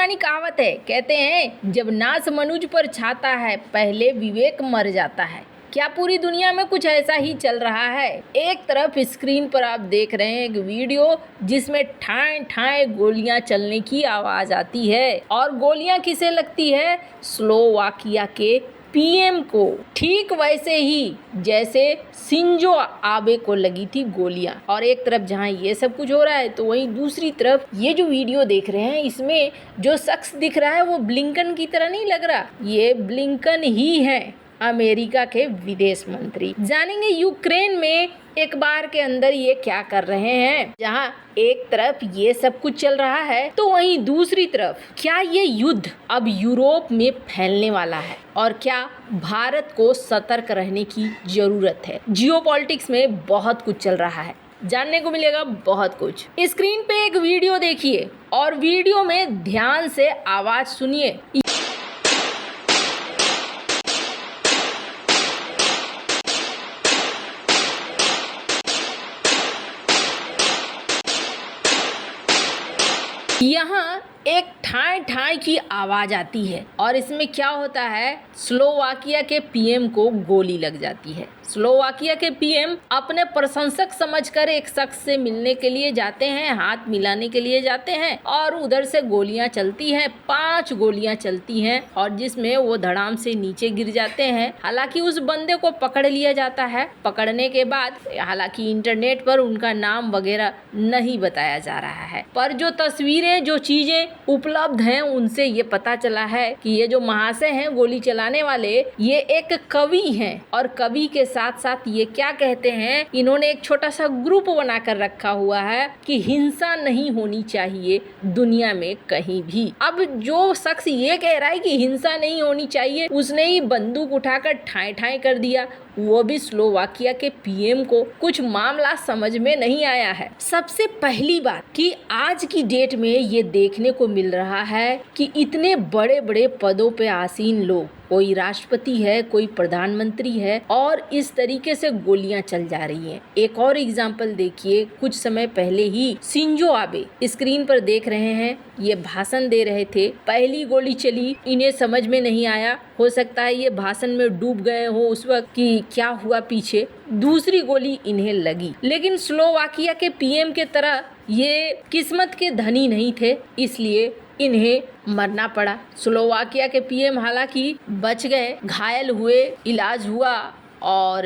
पुरानी कहावत है, कहते हैं जब नास मनुज पर छाता है पहले विवेक मर जाता है। क्या पूरी दुनिया में कुछ ऐसा ही चल रहा है? एक तरफ स्क्रीन पर आप देख रहे हैं एक वीडियो जिसमें ठाए ठाए गोलियां चलने की आवाज आती है और गोलियां किसे लगती है? स्लोवाकिया के पीएम को। ठीक वैसे ही जैसे शिंजो आबे को लगी थी गोलियां। और एक तरफ जहां ये सब कुछ हो रहा है तो वहीं दूसरी तरफ ये जो वीडियो देख रहे हैं इसमें जो शख्स दिख रहा है वो ब्लिंकन की तरह नहीं लग रहा। ये ब्लिंकन ही है, अमेरिका के विदेश मंत्री। जानेंगे यूक्रेन में एक बार के अंदर ये क्या कर रहे हैं। जहां एक तरफ ये सब कुछ चल रहा है तो वहीं दूसरी तरफ क्या ये युद्ध अब यूरोप में फैलने वाला है और क्या भारत को सतर्क रहने की जरूरत है। जियोपॉलिटिक्स में बहुत कुछ चल रहा है, जानने को मिलेगा बहुत कुछ। स्क्रीन पे एक वीडियो देखिए और वीडियो में ध्यान से आवाज सुनिए। यहाँ एक ठाए ठाए की आवाज आती है और इसमें क्या होता है, स्लोवाकिया के पीएम को गोली लग जाती है। स्लोवाकिया के पीएम अपने प्रशंसक समझकर एक शख्स से मिलने के लिए जाते हैं, हाथ मिलाने के लिए जाते हैं और उधर से गोलियां चलती हैं। 5 गोलियां चलती हैं और जिसमें वो धड़ाम से नीचे गिर जाते हैं। हालांकि उस बंदे को पकड़ लिया जाता है। पकड़ने के बाद हालांकि इंटरनेट पर उनका नाम वगैरह नहीं बताया जा रहा है, पर जो तस्वीरें जो चीजें उपलब्ध हैं उनसे ये पता चला है कि ये जो महाशय हैं गोली चलाने वाले, ये एक कवि हैं और कवि के साथ साथ ये क्या कहते हैं, इन्होंने एक छोटा सा ग्रुप बनाकर रखा हुआ है कि हिंसा नहीं होनी चाहिए दुनिया में कहीं भी। अब जो शख्स ये कह रहा है कि हिंसा नहीं होनी चाहिए, उसने ही बंदूक उठाकर ठाए ठाए कर दिया, वो भी स्लोवाकिया के पीएम को। कुछ मामला समझ में नहीं आया है। सबसे पहली बात कि आज की डेट में ये देखने को मिल रहा है कि इतने बड़े बड़े पदों पे आसीन लोग, कोई राष्ट्रपति है, कोई प्रधानमंत्री है, और इस तरीके से गोलियां चल जा रही हैं। एक और एग्जाम्पल देखिए, कुछ समय पहले ही शिंजो आबे स्क्रीन पर देख रहे हैं, ये भाषण दे रहे थे। पहली गोली चली, इन्हें समझ में नहीं आया, हो सकता है ये भाषण में डूब गए हो उस वक्त कि क्या हुआ पीछे। दूसरी गोली इन्हें लगी, लेकिन स्लोवाकिया के पीएम के तरह ये किस्मत के धनी नहीं थे, इसलिए इन्हें मरना पड़ा। स्लोवाकिया के पीएम हालांकि बच गए, घायल हुए, इलाज हुआ और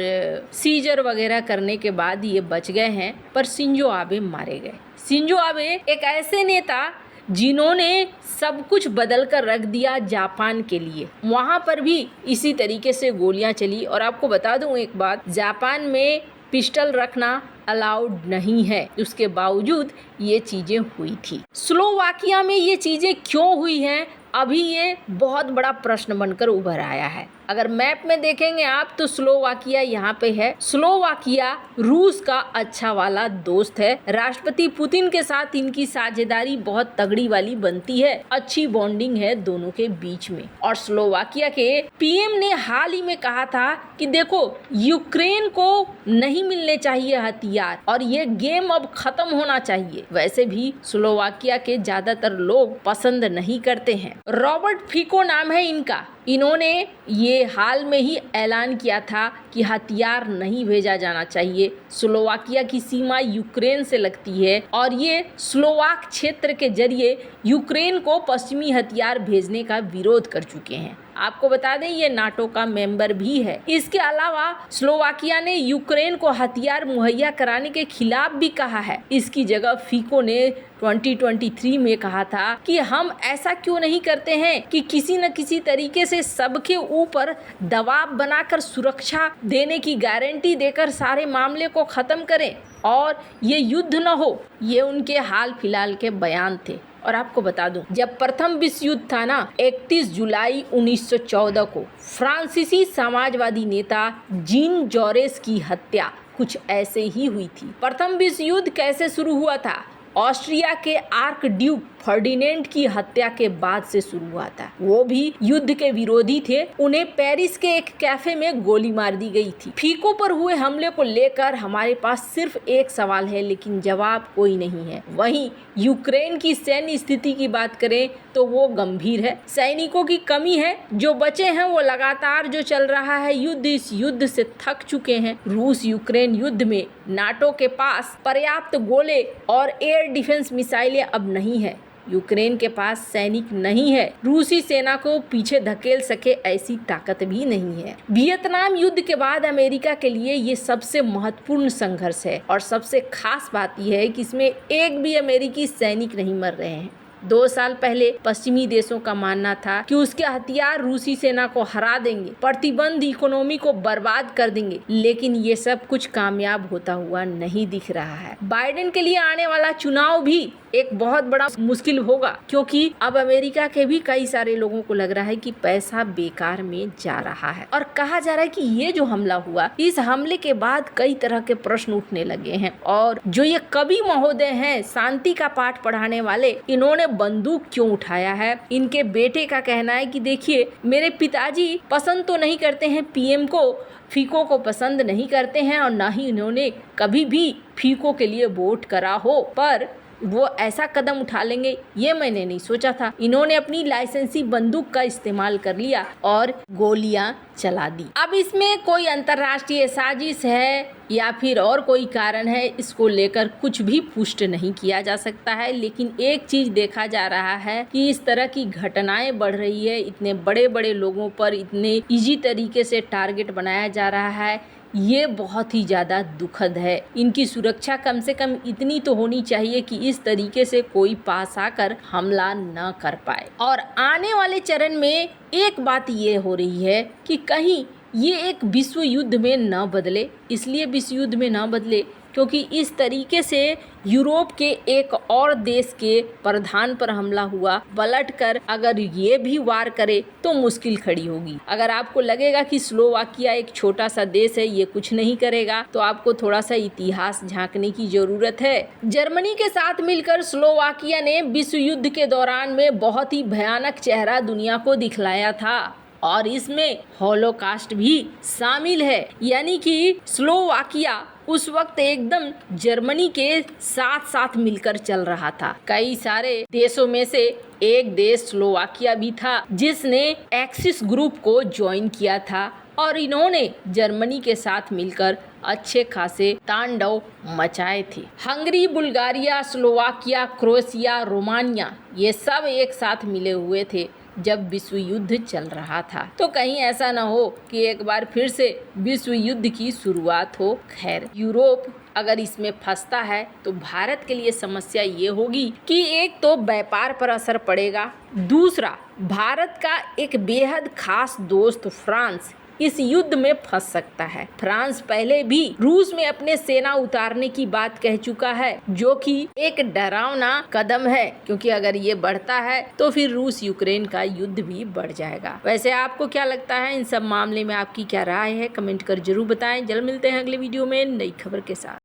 सीजर वगैरह करने के बाद ये बच गए हैं, पर शिंजो आबे मारे गए। शिंजो आबे एक ऐसे नेता जिन्होंने सब कुछ बदल कर रख दिया जापान के लिए। वहाँ पर भी इसी तरीके से गोलियां चली। और आपको बता दूं एक बात, जापान में पिस्टल रखना अलाउड नहीं है, उसके बावजूद ये चीजें हुई थी। स्लोवाकिया में ये चीजें क्यों हुई हैं, अभी ये बहुत बड़ा प्रश्न बनकर उभर आया है। अगर मैप में देखेंगे आप तो स्लोवाकिया यहाँ पे है। स्लोवाकिया रूस का अच्छा वाला दोस्त है। राष्ट्रपति पुतिन के साथ इनकी साझेदारी बहुत तगड़ी वाली बनती है, अच्छी बॉन्डिंग है दोनों के बीच में। और स्लोवाकिया के पीएम ने हाल ही में कहा था कि देखो, यूक्रेन को नहीं मिलने चाहिए हथियार और ये गेम अब खत्म होना चाहिए। वैसे भी स्लोवाकिया के ज्यादातर लोग पसंद नहीं करते हैं। रॉबर्ट फिको नाम है इनका। इन्होंने ये हाल में ही ऐलान किया था कि हथियार नहीं भेजा जाना चाहिए। स्लोवाकिया की सीमा यूक्रेन से लगती है और ये स्लोवाक क्षेत्र के जरिए यूक्रेन को पश्चिमी हथियार भेजने का विरोध कर चुके हैं। आपको बता दें ये नाटो का मेंबर भी है। इसके अलावा स्लोवाकिया ने यूक्रेन को हथियार मुहैया कराने के खिलाफ भी कहा है। इसकी जगह फिको ने 2023 में कहा था कि हम ऐसा क्यों नहीं करते हैं कि किसी न किसी तरीके से सबके ऊपर दबाव बनाकर सुरक्षा देने की गारंटी देकर सारे मामले को खत्म करें और ये युद्ध न हो। ये उनके हाल फिलहाल के बयान थे। और आपको बता दूं, जब प्रथम विश्व युद्ध था ना, 31 जुलाई 1914 को फ्रांसीसी समाजवादी नेता जीन जॉरेस की हत्या कुछ ऐसे ही हुई थी। प्रथम विश्व युद्ध कैसे शुरू हुआ था? ऑस्ट्रिया के आर्क ड्यूक फर्डिनेंड की हत्या के बाद से शुरू हुआ था। वो भी युद्ध के विरोधी थे। उन्हें पेरिस के एक कैफे में गोली मार दी गई थी। फीको पर हुए हमले को लेकर हमारे पास सिर्फ एक सवाल है, लेकिन जवाब कोई नहीं है। वहीं यूक्रेन की सैन्य स्थिति की बात करें तो वो गंभीर है। सैनिकों की कमी है। जो बचे हैं वो लगातार जो चल रहा है युद्ध, इस युद्ध से थक चुके हैं। रूस यूक्रेन युद्ध में नाटो के पास पर्याप्त गोले और एयर डिफेंस मिसाइलें अब नहीं है। यूक्रेन के पास सैनिक नहीं है। रूसी सेना को पीछे धकेल सके ऐसी ताकत भी नहीं है। वियतनाम युद्ध के बाद अमेरिका के लिए ये सबसे महत्वपूर्ण संघर्ष है और सबसे खास बात यह है कि इसमें एक भी अमेरिकी सैनिक नहीं मर रहे हैं। 2 साल पहले पश्चिमी देशों का मानना था कि उसके हथियार रूसी सेना को हरा देंगे, प्रतिबंध इकोनॉमी को बर्बाद कर देंगे, लेकिन ये सब कुछ कामयाब होता हुआ नहीं दिख रहा है। बाइडेन के लिए आने वाला चुनाव भी एक बहुत बड़ा मुश्किल होगा, क्योंकि अब अमेरिका के भी कई सारे लोगों को लग रहा है कि पैसा बेकार में जा रहा है और कहा जा रहा है कि ये जो हमला हुआ, इस हमले के बाद कई तरह के प्रश्न उठने लगे हैं। और जो ये कवि महोदय हैं, शांति का पाठ पढ़ाने वाले, इन्होंने बंदूक क्यों उठाया है? इनके बेटे का कहना है कि देखिए, मेरे पिताजी पसंद तो नहीं करते हैं पीएम को, फीको को पसंद नहीं करते हैं और ना ही इन्होंने कभी भी फीको के लिए वोट करा हो, पर वो ऐसा कदम उठा लेंगे ये मैंने नहीं सोचा था। इन्होंने अपनी लाइसेंसी बंदूक का इस्तेमाल कर लिया और गोलियां चला दी। अब इसमें कोई अंतर्राष्ट्रीय साजिश है या फिर और कोई कारण है, इसको लेकर कुछ भी पुष्ट नहीं किया जा सकता है। लेकिन एक चीज देखा जा रहा है कि इस तरह की घटनाएं बढ़ रही है, इतने बड़े बड़े लोगों पर इतने इजी तरीके से टारगेट बनाया जा रहा है, ये बहुत ही ज़्यादा दुखद है। इनकी सुरक्षा कम से कम इतनी तो होनी चाहिए कि इस तरीके से कोई पास आकर हमला न कर पाए। और आने वाले चरण में एक बात ये हो रही है कि कहीं ये एक विश्व युद्ध में न बदले। इसलिए विश्व युद्ध में न बदले क्योंकि इस तरीके से यूरोप के एक और देश के प्रधान पर हमला हुआ, पलटकर अगर ये भी वार करे तो मुश्किल खड़ी होगी। अगर आपको लगेगा कि स्लोवाकिया एक छोटा सा देश है, ये कुछ नहीं करेगा, तो आपको थोड़ा सा इतिहास झांकने की जरूरत है। जर्मनी के साथ मिलकर स्लोवाकिया ने विश्व युद्ध के दौरान में बहुत ही भयानक चेहरा दुनिया को दिखलाया था और इसमें हॉलोकास्ट भी शामिल है। यानी कि स्लोवाकिया उस वक्त एकदम जर्मनी के साथ साथ मिलकर चल रहा था। कई सारे देशों में से एक देश स्लोवाकिया भी था जिसने एक्सिस ग्रुप को ज्वाइन किया था और इन्होंने जर्मनी के साथ मिलकर अच्छे खासे तांडव मचाए थे। Hungary, Bulgaria, Slovakia, Croatia, Romania, ये सब एक साथ मिले हुए थे जब विश्व युद्ध चल रहा था। तो कहीं ऐसा न हो कि एक बार फिर से विश्व युद्ध की शुरुआत हो। खैर, यूरोप अगर इसमें फंसता है तो भारत के लिए समस्या ये होगी कि एक तो व्यापार पर असर पड़ेगा, दूसरा भारत का एक बेहद खास दोस्त फ्रांस इस युद्ध में फंस सकता है। फ्रांस पहले भी रूस में अपने सेना उतारने की बात कह चुका है, जो कि एक डरावना कदम है, क्योंकि अगर ये बढ़ता है तो फिर रूस यूक्रेन का युद्ध भी बढ़ जाएगा। वैसे आपको क्या लगता है, इन सब मामले में आपकी क्या राय है? कमेंट कर जरूर बताएं। जल्द मिलते हैं अगले वीडियो में नई खबर के साथ।